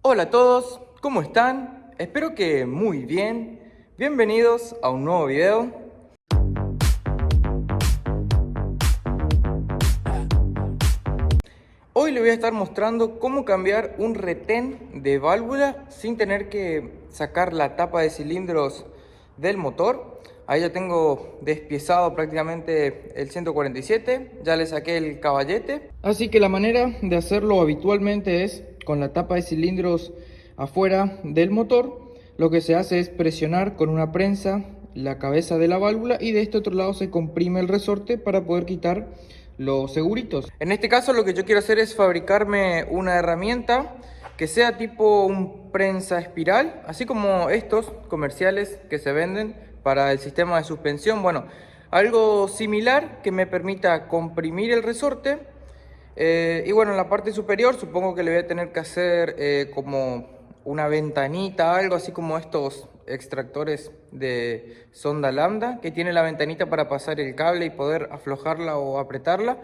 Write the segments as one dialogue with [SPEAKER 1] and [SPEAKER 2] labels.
[SPEAKER 1] Hola a todos, ¿cómo están? Espero que muy bien. Bienvenidos a un nuevo video. Hoy les voy a estar mostrando cómo cambiar un retén de válvula sin tener que sacar la tapa de cilindros del motor. Ahí ya tengo despiezado prácticamente el 147, ya le saqué el caballete. Así que la manera de hacerlo habitualmente es con la tapa de cilindros afuera del motor. Lo que se hace es presionar con una prensa la cabeza de la válvula y de este otro lado se comprime el resorte para poder quitar los seguritos. En este caso lo que yo quiero hacer es fabricarme una herramienta que sea tipo un prensa espiral, así como estos comerciales que se venden para el sistema de suspensión. Bueno, algo similar que me permita comprimir el resorte. Y bueno, en la parte superior supongo que le voy a tener que hacer como una ventanita, algo así como estos extractores de sonda lambda, que tiene la ventanita para pasar el cable y poder aflojarla o apretarla,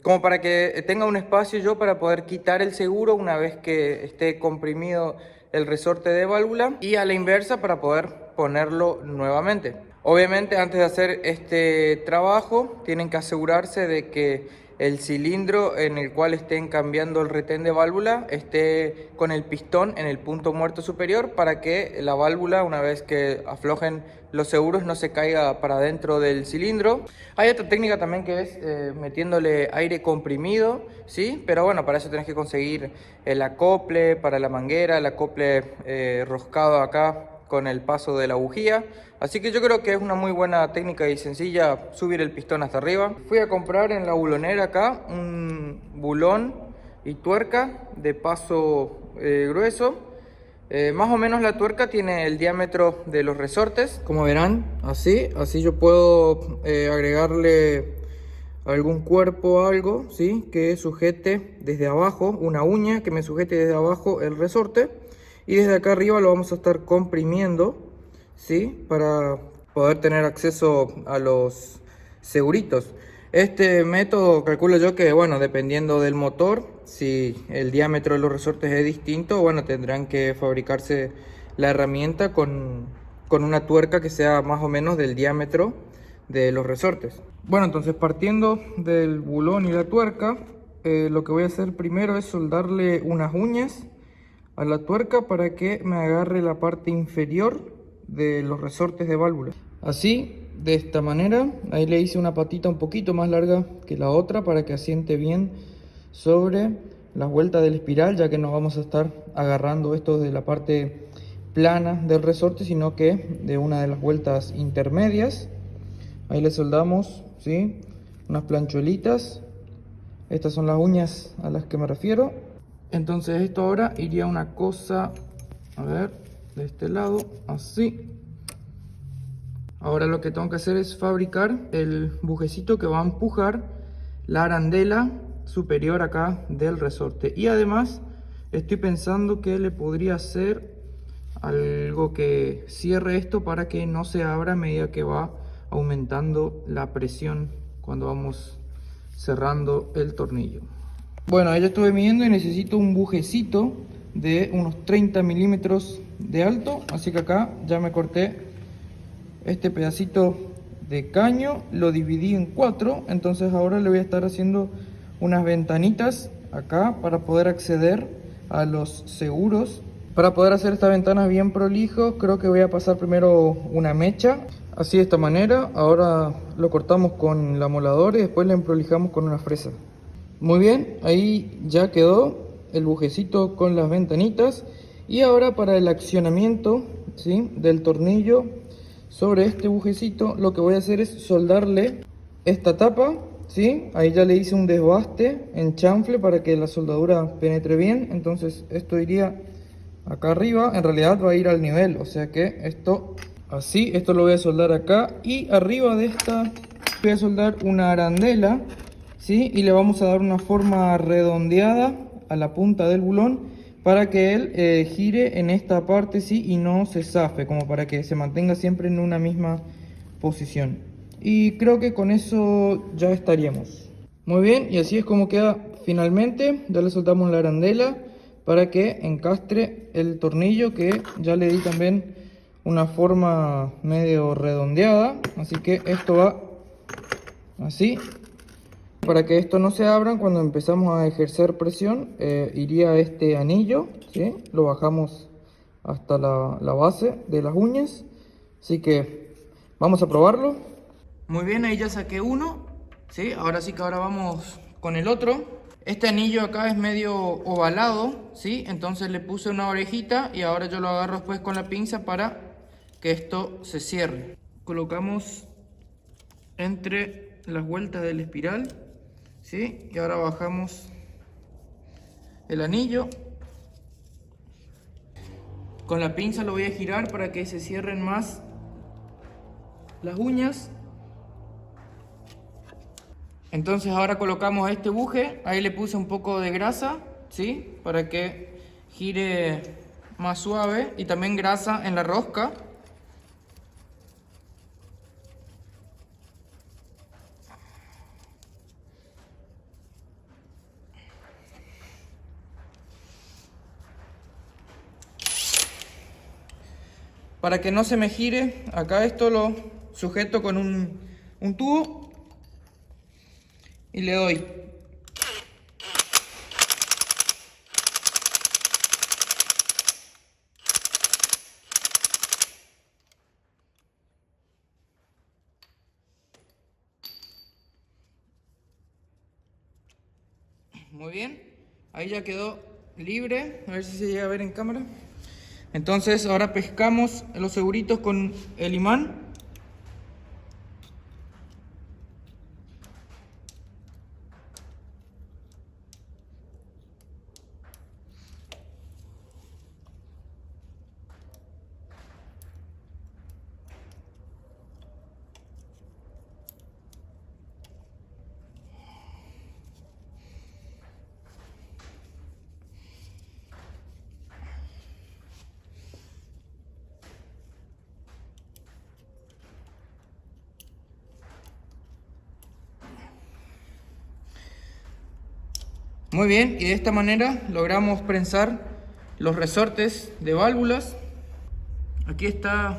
[SPEAKER 1] como para que tenga un espacio yo para poder quitar el seguro una vez que esté comprimido el resorte de válvula, y a la inversa para poder ponerlo nuevamente. Obviamente antes de hacer este trabajo tienen que asegurarse de que el cilindro en el cual estén cambiando el retén de válvula esté con el pistón en el punto muerto superior, para que la válvula, una vez que aflojen los seguros, no se caiga para dentro del cilindro. Hay otra técnica también que es metiéndole aire comprimido, ¿sí? Pero bueno, para eso tenés que conseguir el acople para la manguera, el acople roscado acá con el paso de la bujía. Así que yo creo que es una muy buena técnica y sencilla subir el pistón hasta arriba. Fui a comprar en la bulonera acá un bulón y tuerca de paso grueso. Más o menos la tuerca tiene el diámetro de los resortes, como verán, así yo puedo agregarle algún cuerpo o algo, ¿sí? Que sujete desde abajo, una uña que me sujete desde abajo el resorte, y desde acá arriba lo vamos a estar comprimiendo, ¿sí? Para poder tener acceso a los seguritos. Este método calculo yo que, bueno, dependiendo del motor, si el diámetro de los resortes es distinto, bueno, tendrán que fabricarse la herramienta con una tuerca que sea más o menos del diámetro de los resortes. Bueno, entonces partiendo del bulón y la tuerca, lo que voy a hacer primero es soldarle unas uñas a la tuerca para que me agarre la parte inferior de los resortes de válvula. Así, de esta manera. Ahí le hice una patita un poquito más larga que la otra para que asiente bien sobre las vueltas del espiral, ya que no vamos a estar agarrando esto de la parte plana del resorte, sino que de una de las vueltas intermedias. Ahí le soldamos, ¿sí? Unas planchuelitas. Estas son las uñas a las que me refiero. Entonces esto ahora iría una cosa, a ver, de este lado, así. Ahora lo que tengo que hacer es fabricar el bujecito que va a empujar la arandela superior acá del resorte. Y además estoy pensando que le podría hacer algo que cierre esto para que no se abra a medida que va aumentando la presión cuando vamos cerrando el tornillo. Bueno, ahí ya estuve midiendo y necesito un bujecito de unos 30 milímetros de alto. Así que acá ya me corté este pedacito de caño, lo dividí en 4. Entonces ahora le voy a estar haciendo unas ventanitas acá para poder acceder a los seguros. Para poder hacer estas ventanas bien prolijos, creo que voy a pasar primero una mecha, así de esta manera. Ahora lo cortamos con la moladora y después le emprolijamos con una fresa. Muy bien, ahí ya quedó el bujecito con las ventanitas. Y ahora para el accionamiento, ¿sí?, del tornillo sobre este bujecito, lo que voy a hacer es soldarle esta tapa, ¿sí? Ahí ya le hice un desbaste en chanfle para que la soldadura penetre bien. Entonces esto iría acá arriba, en realidad va a ir al nivel, o sea que esto así, esto lo voy a soldar acá. Y arriba de esta voy a soldar una arandela, ¿sí? Y le vamos a dar una forma redondeada a la punta del bulón para que él gire en esta parte, ¿sí? Y no se zafe, como para que se mantenga siempre en una misma posición. Y creo que con eso ya estaríamos. Muy bien, y así es como queda finalmente. Ya le soltamos la arandela. para que encastre el tornillo, que ya le di también una forma medio redondeada. Así que esto va así. Para que esto no se abra, cuando empezamos a ejercer presión, iría este anillo, ¿sí? Lo bajamos hasta la base de las uñas. Así que vamos a probarlo. Muy bien, ahí ya saqué uno, ¿sí? Ahora sí que ahora vamos con el otro. Este anillo acá es medio ovalado, ¿sí? Entonces le puse una orejita y ahora yo lo agarro después con la pinza para que esto se cierre. Colocamos entre las vueltas del espiral, ¿sí? Y ahora bajamos el anillo. Con la pinza lo voy a girar para que se cierren más las uñas. Entonces ahora colocamos este buje, ahí le puse un poco de grasa, ¿sí? Para que gire más suave, y también grasa en la rosca. Para que no se me gire, acá esto lo sujeto con un tubo y le doy. Muy bien, ahí ya quedó libre, a ver si se llega a ver en cámara. Entonces ahora pescamos los seguritos con el imán. Muy bien, y de esta manera logramos prensar los resortes de válvulas. Aquí está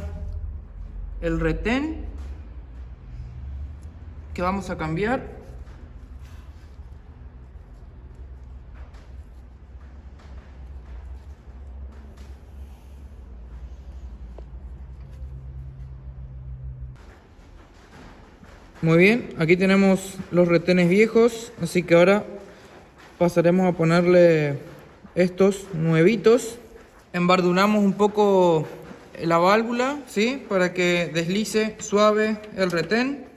[SPEAKER 1] el retén que vamos a cambiar. Muy bien, aquí tenemos los retenes viejos, así que ahora pasaremos a ponerle estos nuevitos. Embardunamos un poco la válvula, ¿sí? Para que deslice suave el retén.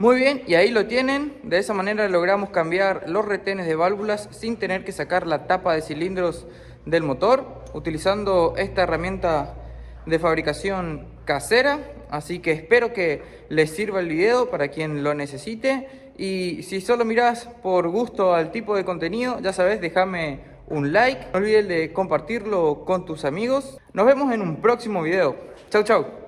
[SPEAKER 1] Muy bien, y ahí lo tienen. De esa manera logramos cambiar los retenes de válvulas sin tener que sacar la tapa de cilindros del motor, utilizando esta herramienta de fabricación casera. Así que espero que les sirva el video para quien lo necesite. Y si solo mirás por gusto al tipo de contenido, ya sabes, déjame un like. No olvides de compartirlo con tus amigos. Nos vemos en un próximo video. Chau, chau.